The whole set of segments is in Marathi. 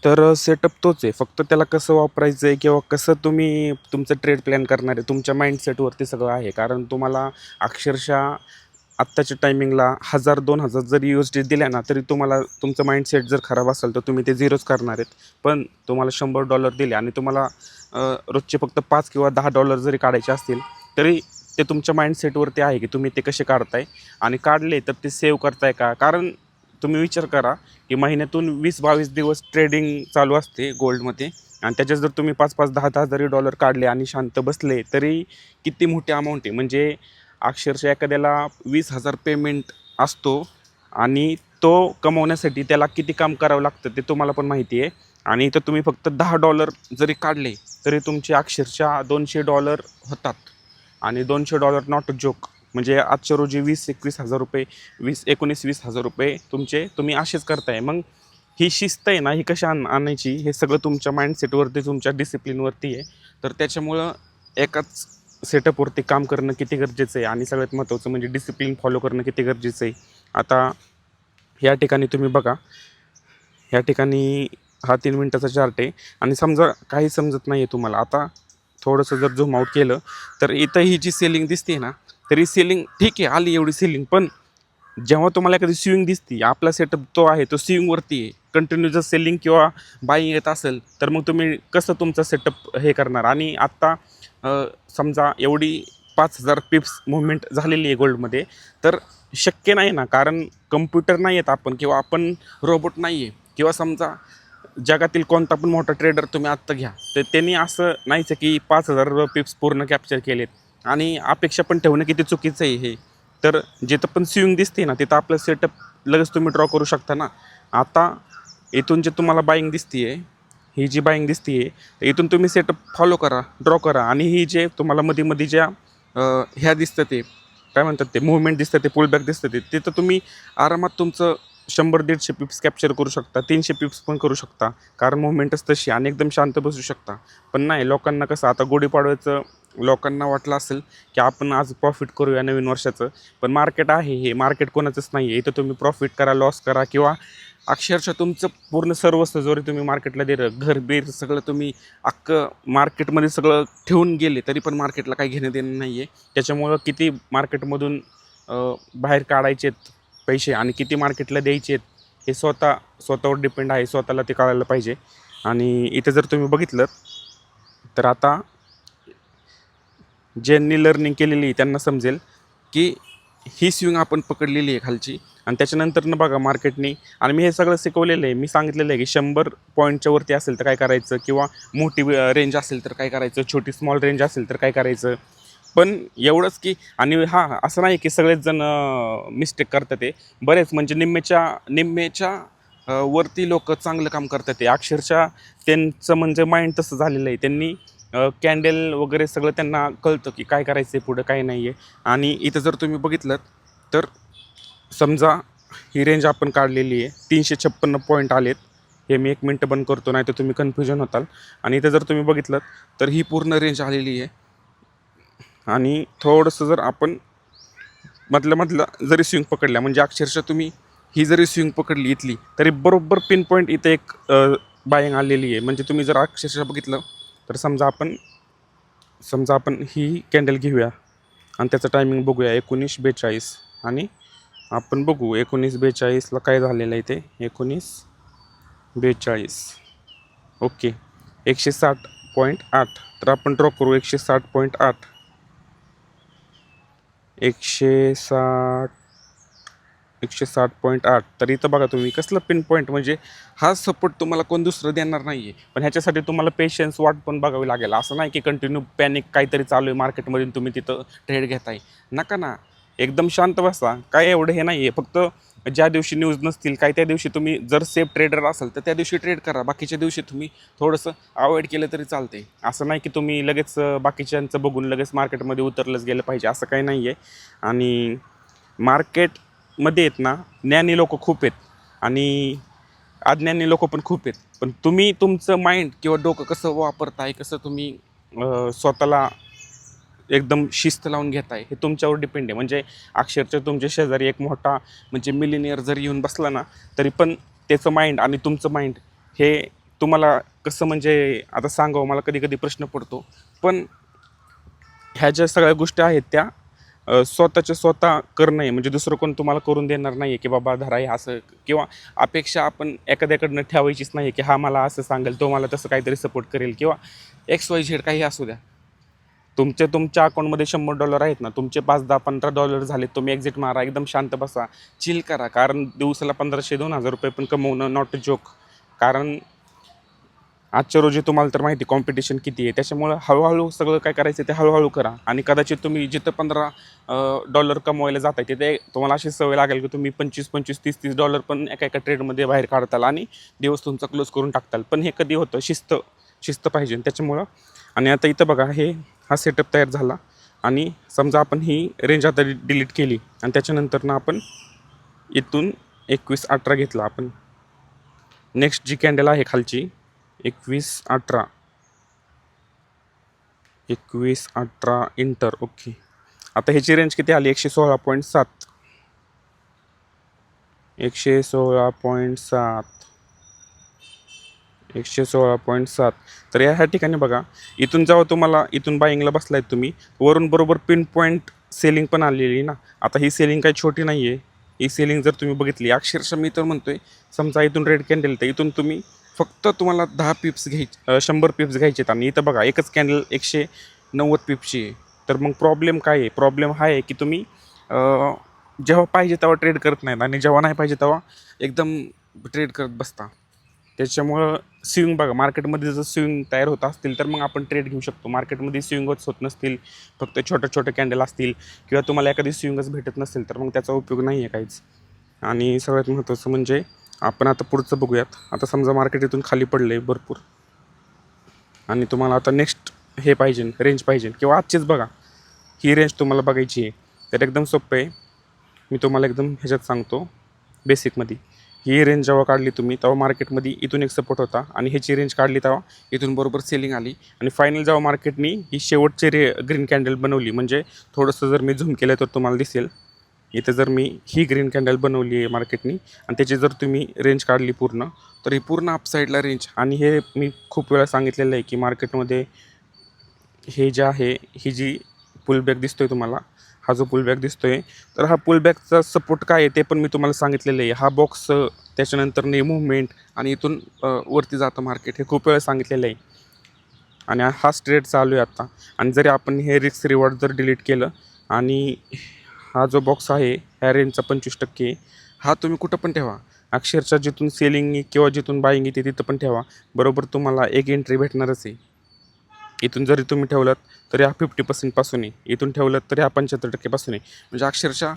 तर सेटअप तोच आहे. फक्त त्याला कसं वापरायचं आहे किंवा कसं तुम्ही तुमचं ट्रेड प्लॅन करणार आहे, तुमच्या माइंडसेटवरती सगळं आहे. कारण तुम्हाला अक्षरशः आत्ताच्या टायमिंगला 1000-2000 जरी USD दिल्या ना, तरी तुम्हाला तुमचं माइंडसेट जर खराब असेल, तर तुम्ही ते झिरोच करणार आहेत. पण तुम्हाला $100 दिले आणि तुम्हाला रोजचे फक्त 5 किंवा $10 जरी काढायचे असतील, तरी ते तुमच्या माइंडसेटवरती आहे, की तुम्ही ते कसे काढताय आणि काढले तर ते सेव्ह करताय का? कारण तुम्ही विचार करा, की महिन्यातून 20-22 दिवस ट्रेडिंग चालू असते गोल्डमध्ये आणि त्याच्यात जर तुम्ही 5-5, 10-10 जरी डॉलर काढले आणि शांत बसले, तरी किती मोठी अमाऊंट आहे. म्हणजे अक्षरशः एखाद्याला 20,000 पेमेंट असतो आणि तो कमवण्यासाठी त्याला किती काम करावं लागतं ते तुम्हाला पण माहिती आहे. आणि इथं तुम्ही फक्त $10 जरी काढले, तरी तुमचे अक्षरशः $200 होतात. आणि $200 नॉट अ जोक. म्हणजे आजच्या रोजी 20-21 हजार रुपये, 19-20 हजार रुपये तुम्ही असेच करताय. मग ही शिस्त आहे ना, ही कशी आणायची, हे सगळं तुमच्या माइंडसेटवरती, तुमच्या डिसिप्लिनवरती आहे. तर त्याच्यामुळं एकाच सेटअपवरती काम करणं किती गरजेचं आहे आणि सगळ्यात महत्त्वाचं म्हणजे डिसिप्लिन फॉलो करणं किती गरजेचं आहे. आता या ठिकाणी तुम्ही बघा, ह्या ठिकाणी हा 3 मिनिटाचा चार्ट आहे आणि समजा काही समजत नाही आहे तुम्हाला. आता थोडंसं जर झूम आउट केलं, तर इथं ही जी सेलिंग दिसते ना, तर ही सेलिंग ठीक आहे, आली एवढी सेलिंग. पण जेव्हा तुम्हाला एखादी स्विंग दिसती, आपला सेटअप तो आहे, तो स्विंगवरती आहे. कंटिन्यू जर सेलिंग किंवा बाईंग येत असेल, तर मग तुम्ही कसं तुमचा सेटअप हे करणार? आणि आत्ता समजा एवढी 5,000 पिप्स मुव्हमेंट झालेली आहे गोल्डमध्ये, तर शक्य नाही ना, कारण कम्प्युटर नाही आहेत आपण किंवा आपण रोबोट नाही आहे. किंवा समजा जगातील कोणता पण मोठा ट्रेडर तुम्ही आत्ता घ्या, तर त्यांनी असं नाहीच आहे की 5,000 पिप्स पूर्ण कॅप्चर केलेत. आणि अपेक्षा पण ठेवणं किती चुकीचं आहे हे. तर जिथं पण स्विंग दिसते ना, तिथं आपलं सेटअप लगेच तुम्ही ड्रॉ करू शकता ना. आता इथून जे तुम्हाला बाईंग दिसते आहे, ही जी बाईंग दिसते आहे, इथून तुम्ही सेटअप फॉलो करा, ड्रॉ करा. आणि ही जे तुम्हाला मध्ये ज्या ह्या दिसतं ते काय म्हणतात, ते मूव्हमेंट दिसतं, ते पुलबॅक दिसतं, ते तिथं तुम्ही आरामात तुमचं 100-150 पिप्स कॅप्चर करू शकता, 300 पिप्स पण करू शकता. कारण मूव्हमेंटच तशी आणि एकदम शांत बसू शकता. पण नाही, लोकांना कसं आता गुढीपाडव्याचं लोकांना वाटलं असेल, की आपण आज प्रॉफिट करूया नवीन वर्षाचं. पण मार्केट आहे, हे मार्केट कोणाचंच नाही आहे. इथं तुम्ही प्रॉफिट करा, लॉस करा किंवा अक्षरशः तुमचं पूर्ण सर्वस्व जरी तुम्ही मार्केटला दिलं, घर-बीर सगळं तुम्ही अख्खं मार्केटमध्ये सगळं ठेवून गेले, तरी पण मार्केटला काही घेणं देणं नाही आहे. त्याच्यामुळं किती मार्केटमधून बाहेर काढायचेत पैसे आणि किती मार्केटला द्यायचे आहेत, हे स्वतःवर डिपेंड आहे. स्वतःला ते कळायला पाहिजे. आणि इथे जर तुम्ही बघितलं, तर आता ज्यांनी लर्निंग केलेली आहे त्यांना समजेल, की ही स्विंग आपण पकडलेली आहे खालची आणि त्याच्यानंतरनं बघा मार्केटनी. आणि मी हे सगळं शिकवलेलं आहे. मी सांगितलेलं आहे की 100 पॉईंटच्या वरती असेल तर काय करायचं, किंवा मोठी रेंज असेल तर काय करायचं, छोटी स्मॉल रेंज असेल तर काय करायचं. पण एवढंच की, आणि हां, असं नाही की सगळेच जण मिस्टेक करतात आहे. बरेच म्हणजे निम्मेच्या वरती लोक चांगलं काम करतात आहे. अक्षरशः त्यांचं म्हणजे माइंड तसं झालेलं आहे. त्यांनी कॅन्डल वगैरे सगळं त्यांना कळतं की काय करायचं आहे पुढं, काय नाही आहे. आणि इथं जर तुम्ही बघितलं, तर समजा ही रेंज आपण काढलेली आहे, 356 पॉईंट आलेत. हे मी 1 मिनटं बंद करतो, नाही तर तुम्ही कन्फ्युजन होताल. आणि इथं जर तुम्ही बघितलं, तर ही पूर्ण रेंज आलेली आहे. आणि थोडंसं जर आपण मधलं जरी स्विंग पकडल्या, म्हणजे अक्षरशः तुम्ही ही जरी स्विंग पकडली इथली, तरी बरोबर पिन पॉईंट इथं एक बाईंग आलेली आहे. म्हणजे तुम्ही जर अक्षरशः बघितलं, तर समजा आपण ही कॅन्डल घेऊया आणि त्याचं टायमिंग बघूया 19:42. आणि आपण बघू 19:42ला काय झालेलं आहे ते. 19:42 ओके, 160.8. तर आपण ड्रॉ करू 160.8, 160.8. तर इथं बघा तुम्ही कसलं पिन पॉईंट, म्हणजे हा सपोर्ट तुम्हाला कोण दुसरं देणार नाही आहे. पण ह्याच्यासाठी तुम्हाला पेशन्स वाट पण बघावी लागेल. असं नाही की कंटिन्यू पॅनिक काहीतरी चालू आहे मार्केटमध्ये तुम्ही तिथं ट्रेड घेताय. नका ना, एकदम शांत बसा. काय एवढं हे नाही आहे. फक्त ज्या दिवशी न्यूज नसतील काय, त्या दिवशी तुम्ही जर सेफ ट्रेडर असाल तर त्या दिवशी ट्रेड करा. बाकीच्या दिवशी तुम्ही थोडंसं अवॉइड केलं तरी चालते. असं नाही की तुम्ही लगेच बाकीच्यांचं बघून लगेच मार्केटमध्ये उतरलंच गेलं पाहिजे, असं काही नाही आहे. आणि मार्केटमध्ये आहेत ना, ज्ञानी लोक खूप आहेत आणि अज्ञानी लोक पण खूप आहेत. पण तुम्ही तुमचं माइंड किंवा डोकं कसं वापरताय, कसं तुम्ही स्वतःला एकदम शिस्त लावून घेताय, हे तुमच्यावर डिपेंड आहे. म्हणजे अक्षरशः तुमच्या शेजारी एक मोठा म्हणजे मिलिनियर जरी येऊन बसला ना, तरी पण त्याचं माइंड आणि तुमचं माइंड हे तुम्हाला कसं म्हणजे आता सांगावं मला कधी कधी प्रश्न पडतो. पण ह्या ज्या सगळ्या गोष्टी आहेत त्या स्वतःच्या स्वतः करणं आहे. म्हणजे दुसरं कोण तुम्हाला करून देणार नाही आहे, की बाबा धरा हे असं, किंवा अपेक्षा आपण एखाद्याकडनं ठेवायचीच नाही आहे, की हा मला असं सांगेल, तो मला तसं काहीतरी सपोर्ट करेल, किंवा XYZ काही असू द्या. तुमच्या अकाउंटमध्ये $100 आहेत ना, तुमचे 5, 10, $15 झाले, तुम्ही एक्झिट मारा, एकदम शांत बसा, चिल करा. कारण दिवसाला 1500-2000 पण कमवणं नॉट अ जोक. कारण आजच्या रोजी तुम्हाला तर माहिती कॉम्पिटिशन किती आहे. त्याच्यामुळं हळूहळू सगळं काय करायचं ते हळूहळू करा. आणि कदाचित तुम्ही जिथं $15 कमवायला जाताय तिथे तुम्हाला अशी सवय लागेल की तुम्ही 25-25, $30-30 पण एका एका ट्रेडमध्ये बाहेर काढताल आणि दिवस तुमचा क्लोज करून टाकताल. पण हे कधी होतं, शिस्त पाहिजे त्याच्यामुळं. आणि आता इथं बघा, हा सेटअप तयार झाला आणि समजा आपण ही रेंज आता डिलीट केली आणि त्याच्यानंतर ना आपण इथून 21-18 घेतला. आपण नेक्स्ट जी कॅन्डल आहे खालची 21-18 इंटर. ओके, आता ह्याची रेंज किती आली? 116.7. 116.7. तर ह्या ठिकाणी बघा, इथून जेव्हा तुम्हाला इथून बाईंगला बसलाय तुम्ही, वरून बरोबर पिन पॉईंट सेलिंग पण आलेली ना. आता ही सेलिंग काही छोटी नाही आहे. ही सेलिंग जर तुम्ही बघितली, अक्षरशः मी तर म्हणतोय, समजा इथून रेड कॅन्डल, तर इथून फक्त तुम्हाला 10 पिप्स घ्यायचे, 100 पिप्स घ्यायचे आहेत. आणि इथं बघा एकच कॅन्डल 190 पिप्सची आहे. तर मग प्रॉब्लेम काय आहे? प्रॉब्लेम हा आहे की तुम्ही जेव्हा पाहिजे तेव्हा ट्रेड करत नाहीत आणि जेव्हा नाही पाहिजे तेव्हा एकदम ट्रेड करत बसता. त्याच्यामुळं स्विंग बघा, मार्केटमध्ये जर स्विंग तयार होत असतील तर मग आपण ट्रेड घेऊ शकतो. मार्केटमध्ये स्विंगच होत नसतील, फक्त छोटे कॅन्डल असतील, किंवा तुम्हाला एखादी स्विंगच भेटत नसेल, तर मग त्याचा उपयोग नाही आहे काहीच. आणि सगळ्यात महत्त्वाचं म्हणजे आपण आता पुढचं बघूयात. आता समजा मार्केट इथून खाली पडलं आहे भरपूर आणि तुम्हाला आता नेक्स्ट हे पाहिजे, रेंज पाहिजे, किंवा आजचीच बघा, ही रेंज तुम्हाला बघायची आहे. तर एकदम सोपं आहे, मी तुम्हाला एकदम ह्याच्यात सांगतो बेसिकमध्ये. ही रेंज जेव्हा काढली तुम्ही तेव्हा मार्केटमध्ये इथून एक सपोर्ट होता आणि ह्याची रेंज काढली तेव्हा इथून बरोबर सेलिंग आली. आणि फायनल जेव्हा मार्केटनी ही शेवटची ग्रीन कॅन्डल बनवली, म्हणजे थोडंसं जर मी झूम केलं तर तुम्हाला दिसेल, इथं जर मी ही ग्रीन कॅन्डल बनवली आहे मार्केटनी आणि त्याची जर तुम्ही रेंज काढली पूर्ण, तर ही पूर्ण अपसाईडला रेंज. आणि हे मी खूप वेळा सांगितलेलं आहे की मार्केटमध्ये हे जे आहे, ही जी पुलबॅक दिसतोय तुम्हाला, हा जो पुलबॅक दिसतोय, तर हा पुलबॅकचा सपोर्ट काय आहे ते पण मी तुम्हाला सांगितलेलं आहे. हा बॉक्स, त्याच्यानंतर मूव्हमेंट आणि इथून वरती जातं मार्केट, हे खूप वेळा सांगितलेलं आहे. आणि हा ट्रेड चालू आहे आता. आणि जरी आपण हे रिस्क रिवॉर्ड जर डिलीट केलं आणि हा जो बॉक्स आहे ह्या रेंजचा 25%, हा तुम्ही कुठं पण ठेवा, अक्षरशः जिथून सेलिंग किंवा जिथून बाईंग येते तिथं पण ठेवा, बरोबर तुम्हाला एक एंट्री भेटणारच आहे. इथून जरी तुम्ही ठेवलात तरी हा 50% पासून आहे, इथून ठेवलं तरी हा 75% पासून आहे, म्हणजे अक्षरशः.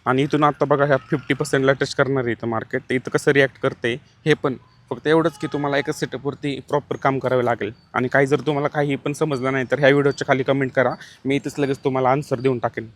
आणि इथून आता बघा ह्या 50%ला टच करणार आहे इथं मार्केट, तर इथं कसं रिॲक्ट करते हे पण. फक्त एवढंच की तुम्हाला एकच सेटअपवरती प्रॉपर काम करावे लागेल. आणि काही जर तुम्हाला काही पण समजलं नाही तर ह्या व्हिडिओच्या खाली कमेंट करा, मी इथंच लगेच तुम्हाला आन्सर देऊन टाकेन.